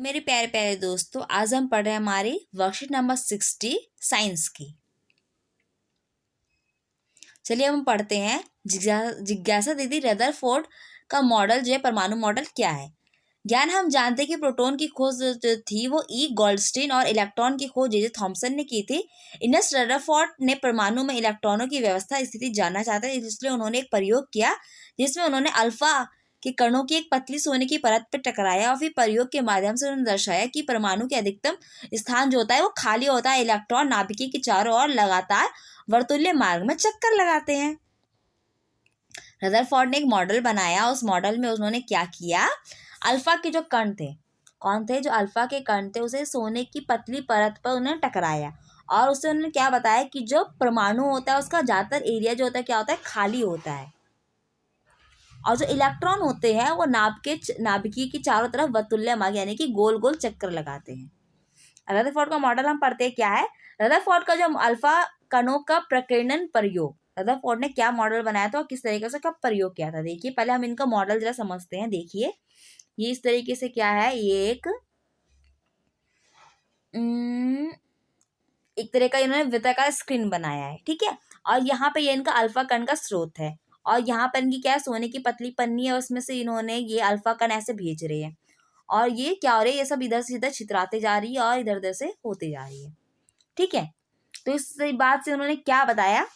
मेरे प्यारे प्यारे दोस्तों, आज हम पढ़ रहे हैं हमारी वर्कशीट नंबर 60 साइंस की। चलिए हम पढ़ते हैं। जिज्ञासा दीदी, रदरफोर्ड का मॉडल जो है परमाणु मॉडल क्या है। ज्ञान हम जानते हैं कि प्रोटॉन की खोज जो थी वो ई गोल्डस्टीन और इलेक्ट्रॉन की खोज जे थॉमसन ने की थी। इनस रदरफोर्ड ने परमाणु में इलेक्ट्रॉनों की व्यवस्था स्थिति जानना चाहते थे, इसलिए उन्होंने एक प्रयोग किया जिसमें उन्होंने अल्फा के कणों की एक पतली सोने की परत पर टकराया और फिर प्रयोग के माध्यम से उन्होंने दर्शाया कि परमाणु के अधिकतम स्थान जो होता है वो खाली होता है। इलेक्ट्रॉन नाभिकी के चारों ओर लगातार वर्तुल्य मार्ग में चक्कर लगाते हैं। रदरफोर्ड ने एक मॉडल बनाया। उस मॉडल में उन्होंने क्या किया, अल्फा के जो कण थे, कौन थे, जो अल्फा के कण थे, उसे सोने की पतली परत पर उन्होंने टकराया और उससे उन्होंने क्या बताया कि जो परमाणु होता है उसका ज्यादातर एरिया जो होता है क्या होता है, खाली होता है। और जो इलेक्ट्रॉन होते हैं वो नाभिकी की चारों तरफ वर्तुल्य मार्ग यानी कि गोल गोल चक्कर लगाते हैं। रदरफोर्ड का मॉडल हम पढ़ते हैं क्या है। रदरफोर्ड का जो अल्फा कणों का प्रकीर्णन प्रयोग, रदरफोर्ड ने क्या मॉडल बनाया था और किस तरीके से कब प्रयोग किया था। देखिए पहले हम इनका मॉडल जरा समझते हैं। देखिए ये इस तरीके से क्या है, ये एक तरह का इन्होंने वृत्ताकार स्क्रीन बनाया है, ठीक है। और यहाँ पे ये इनका अल्फा कण का स्रोत है और यहाँ पर इनकी क्या है, सोने की पतली पन्नी है, उसमें से इन्होंने ये अल्फा कण ऐसे भेज रहे हैं और ये क्या हो रहा है, ये सब इधर से इधर छितराते जा रही है और इधर उधर से होते जा रही है, ठीक है। तो इस बात से उन्होंने क्या बताया,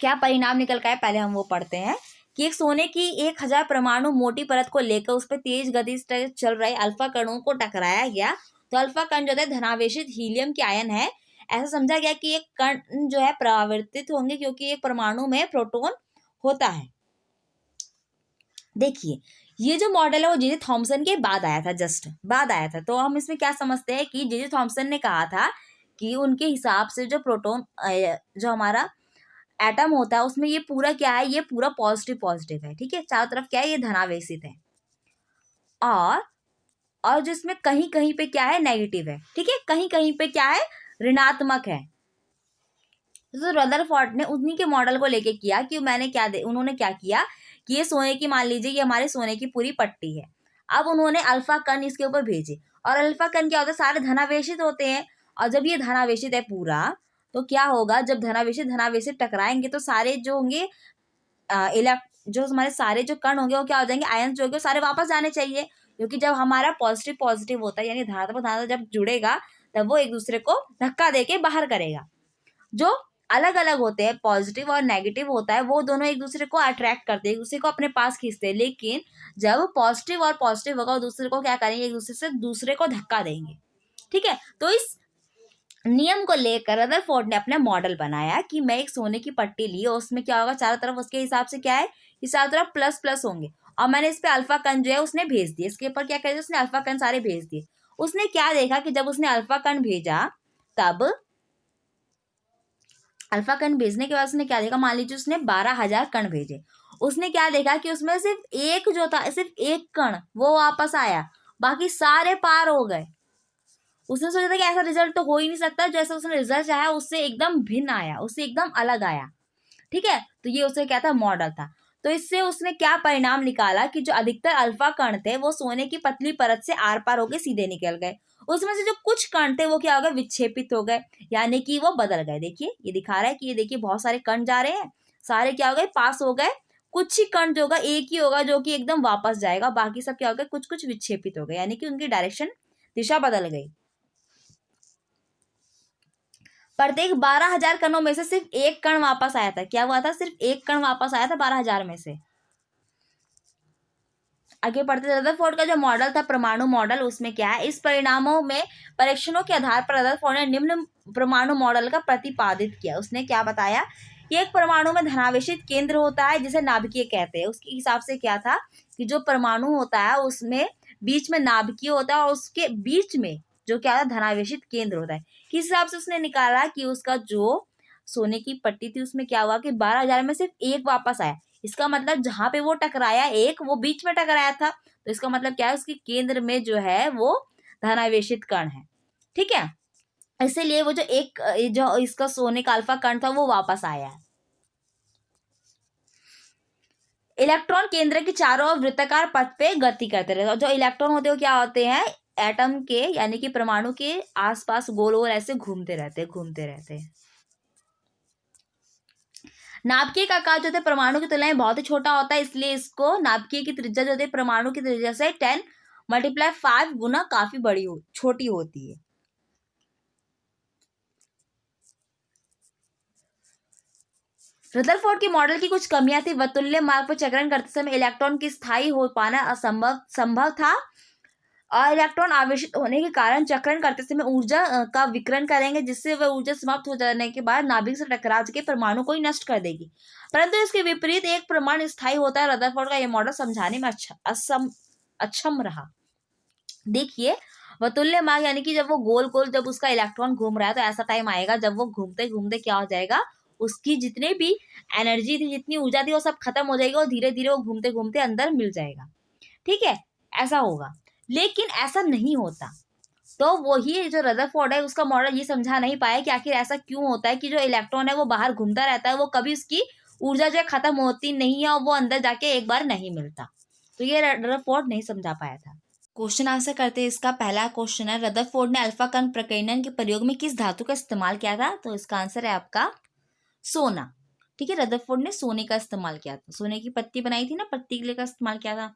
क्या परिणाम निकल का है, पहले हम वो पढ़ते हैं कि एक सोने की 1000 परमाणु मोटी परत को लेकर उस पर तेज गति से चल रहे अल्फा कणों को टकराया गया। तो अल्फा कण जो है धनावेशित हीलियम के आयन है। ऐसा समझा गया कि एक कण जो है परावर्तित होंगे क्योंकि एक परमाणु में प्रोटॉन होता है। देखिए ये जो मॉडल है वो जे थॉमसन के बाद आया था, जस्ट बाद आया था। तो हम इसमें क्या समझते हैं कि जे थॉमसन ने कहा था कि उनके हिसाब से जो प्रोटॉन जो हमारा एटम होता है उसमें ये पूरा क्या है, ये पूरा पॉजिटिव पॉजिटिव है, ठीक है। चारों तरफ क्या है, ये धनावेशित है और जो इसमें कहीं कहीं पे क्या है, नेगेटिव है, ठीक है। कहीं कहीं पे क्या है, ऋणात्मक है। तो रदरफोर्ड ने उन्हीं के मॉडल को लेके किया कि उन्होंने क्या किया कि ये सोने की, मान लीजिए ये हमारे सोने की पूरी पट्टी है। अब उन्होंने अल्फा कण इसके ऊपर भेजे और अल्फा कण क्या होता है, सारे धनावेशित होते हैं। और जब ये धनावेशित है पूरा, तो क्या होगा, जब धनावेशित धनावेशित टकराएंगे तो सारे जो होंगे जो हमारे सारे जो कण होंगे वो क्या हो जाएंगे, आयन जो होंगे सारे वापस जाने चाहिए। क्योंकि जब हमारा पॉजिटिव पॉजिटिव होता है यानी धनात्मक धनात्मक जब जुड़ेगा तब वो एक दूसरे को धक्का देके बाहर करेगा। जो अलग अलग होते हैं, पॉजिटिव और नेगेटिव होता है, वो दोनों एक दूसरे को अट्रैक्ट करते हैं, एक दूसरे को अपने पास खींचते हैं। लेकिन जब पॉजिटिव और पॉजिटिव होगा, दूसरे को क्या करेंगे, एक दूसरे को धक्का देंगे, ठीक है। तो इस नियम को लेकर रदरफोर्ड ने अपना मॉडल बनाया कि मैं एक सोने की पट्टी ली और उसमें क्या होगा, चारों तरफ उसके हिसाब से क्या है, कि चारों तरफ प्लस प्लस होंगे और मैंने इस पे अल्फा कण जो है उसने भेज दिए, इसके ऊपर क्या कर, उसने अल्फा कण सारे भेज दिए। उसने क्या देखा कि जब उसने अल्फा कण भेजा, तब अल्फा कण भेजने के बाद उसने क्या देखा, मान लीजिए उसने 12,000 कण भेजे, उसने क्या देखा कि उसमें सिर्फ एक जो था, सिर्फ एक कण वो वापस आया, बाकी सारे पार हो गए। उसने सोचा था कि ऐसा रिजल्ट तो हो ही नहीं सकता, जैसे उसने रिजल्ट चाहा उससे एकदम भिन्न आया, उससे एकदम अलग आया, ठीक है। तो ये उससे क्या था, मॉडल था। तो इससे उसने क्या परिणाम निकाला कि जो अधिकतर अल्फा कण थे वो सोने की पतली परत से आर पार होकर सीधे निकल गए। उसमें से जो कुछ कण थे वो क्या हो गए, विक्षेपित हो गए, यानी कि वो बदल गए। देखिए ये दिखा रहा है कि ये देखिए बहुत सारे कण जा रहे हैं, सारे क्या हो गए, पास हो गए। कुछ ही कण जो होगा, एक ही होगा जो कि एकदम वापस जाएगा, बाकी सब क्या हो गए, कुछ कुछ विक्षेपित हो गए, यानी कि उनकी डायरेक्शन, दिशा बदल गई। प्रत्येक 12,000 कणों में से सिर्फ एक कण वापस आया था। क्या हुआ था, सिर्फ एक कण वापस आया था 12,000 में से। आगे बढ़ते, रदरफोर्ड का जो मॉडल था परमाणु मॉडल, उसमें क्या है, इस परिणामों में परीक्षणों के आधार पर रदरफोर्ड ने निम्न परमाणु मॉडल का प्रतिपादित किया। उसने क्या बताया कि एक परमाणु में धनावेशित केंद्र होता है जिसे नाभिकीय कहते हैं। उसके हिसाब से क्या था कि जो परमाणु होता है उसमें बीच में नाभिकीय होता है और उसके बीच में जो क्या है, धनावेशित केंद्र होता है। किस हिसाब से उसने निकाला कि उसका जो सोने की पट्टी थी उसमें क्या हुआ कि 12,000 में सिर्फ एक वापस आया। इसका मतलब जहां पे वो टकराया एक, वो बीच में टकराया था, तो इसका मतलब क्या है, उसके केंद्र में जो है वो धनावेशित कण है, ठीक है। इसीलिए वो जो इसका सोने का अल्फा कण था वो वापस आया है। इलेक्ट्रॉन केंद्र के चारों ओर वृत्ताकार पथ पे गति करते रहते हैं। जो इलेक्ट्रॉन होते हैं वो क्या होते हैं, एटम के यानी कि परमाणु के आसपास गोल गोल ऐसे घूमते रहते हैं। नाभिकीय का आकार जो है परमाणु की तुलना में बहुत ही छोटा होता है, इसलिए इसको नाभिकीय की त्रिज्या जो है परमाणु की त्रिज्या से 10 × 5 गुना काफी छोटी होती है। रदरफोर्ड के मॉडल की कुछ कमियां थी। वतुल्य मार्ग पर चक्रण करते समय इलेक्ट्रॉन की स्थायी हो पाना संभव था, और इलेक्ट्रॉन आवेशित होने के कारण चक्रण करते समय ऊर्जा का विकिरण करेंगे, जिससे वह ऊर्जा समाप्त हो जाने के बाद नाभिक से टकरा के परमाणु को ही नष्ट कर देगी। परंतु इसके विपरीत एक परमाणु स्थायी होता है। रदरफोर्ड का यह मॉडल समझाने में अक्षम रहा। देखिए, वतुल्य मार्ग यानी कि जब वो गोल गोल जब उसका इलेक्ट्रॉन घूम रहा है, तो ऐसा टाइम आएगा जब वो घूमते घूमते क्या हो जाएगा, उसकी जितने भी एनर्जी थी, जितनी ऊर्जा थी, वो सब खत्म हो जाएगी और धीरे धीरे वो घूमते घूमते अंदर मिल जाएगा। ठीक है, ऐसा होगा। लेकिन ऐसा नहीं होता। तो वही जो रदरफोर्ड है उसका मॉडल ये समझा नहीं पाया कि आखिर ऐसा क्यों होता है कि जो इलेक्ट्रॉन है वो बाहर घूमता रहता है, वो कभी उसकी ऊर्जा जो है खत्म होती नहीं है और वो अंदर जाके एक बार नहीं मिलता। तो ये रदरफोर्ड नहीं समझा पाया था। क्वेश्चन आंसर करते हैं। इसका पहला क्वेश्चन है, रदरफोर्ड ने अल्फा कण प्रकीर्णन के प्रयोग में किस धातु का इस्तेमाल किया था? तो इसका आंसर है आपका सोना। ठीक है, रदरफोर्ड ने सोने का इस्तेमाल किया था। सोने की पत्ती बनाई थी ना, पत्ती के लिए का इस्तेमाल किया था।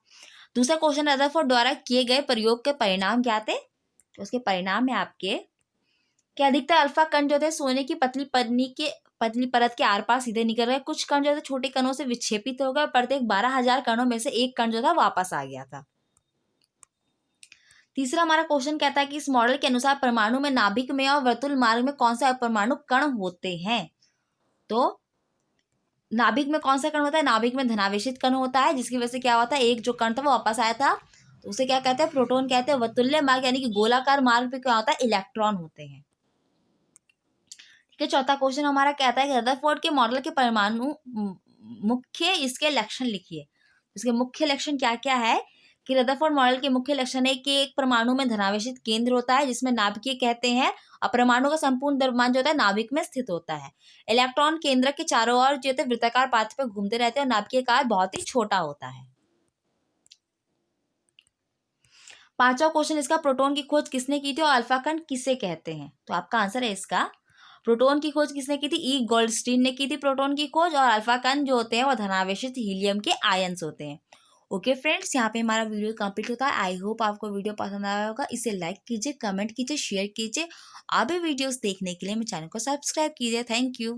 दूसरा क्वेश्चन, रदरफोर्ड द्वारा किए गए प्रयोग के परिणाम क्या थे? तो उसके परिणाम है आपके कि अधिकतर अल्फा कण जो थे सोने की पतली परत के आर पार सीधे निकल गए। कुछ कण जो थे छोटे कणों से विक्षेपित हो गए। प्रत्येक 12,000 कणों में से एक कण जो था वापस आ गया था। तीसरा हमारा क्वेश्चन कहता है कि इस मॉडल के अनुसार परमाणु में नाभिक में और वर्तुल मार्ग में कौन सा अपरमाणु कण होते हैं? तो नाभिक में कौन सा कण होता है? नाभिक में धनावेशित कण होता है, जिसकी वजह से क्या होता है, एक जो कण था वो वापस आया था, तो उसे क्या कहते हैं? प्रोटॉन कहते हैं। वतुल्य मार्ग यानी कि गोलाकार मार्ग पे क्या होता है? इलेक्ट्रॉन होते हैं। ठीक है, चौथा क्वेश्चन हमारा कहता है कि रदरफोर्ड के मॉडल के परमाणु मुख्य इसके लक्षण लिखिए। इसके मुख्य लक्षण क्या क्या है कि रदरफोर्ड मॉडल के मुख्य लक्षण है कि एक परमाणु में धनावेशित केंद्र होता है, जिसमें नाभिकीय कहते हैं, और परमाणु का संपूर्ण द्रव्यमान जो होता है नाभिक में स्थित होता है। इलेक्ट्रॉन केंद्र के चारों ओर जो है वृत्ताकार पाथ पे घूमते रहते हैं, और नाभिकीय आकार बहुत ही छोटा होता है। पांचवा क्वेश्चन इसका, प्रोटॉन की खोज किसने की थी और अल्फा कण किसे कहते हैं? तो आपका आंसर है इसका, प्रोटॉन की खोज किसने की थी? ई गोल्डस्टीन ने की थी प्रोटॉन की खोज, और अल्फा कण जो होते हैं वो धनावेशित हीलियम के आयंस होते हैं। ओके फ्रेंड्स, यहाँ पे हमारा वीडियो कंप्लीट होता है। आई होप आपको वीडियो पसंद आया होगा। इसे लाइक कीजिए, कमेंट कीजिए, शेयर कीजिए। और भी वीडियोस देखने के लिए मेरे चैनल को सब्सक्राइब कीजिए। Thank you.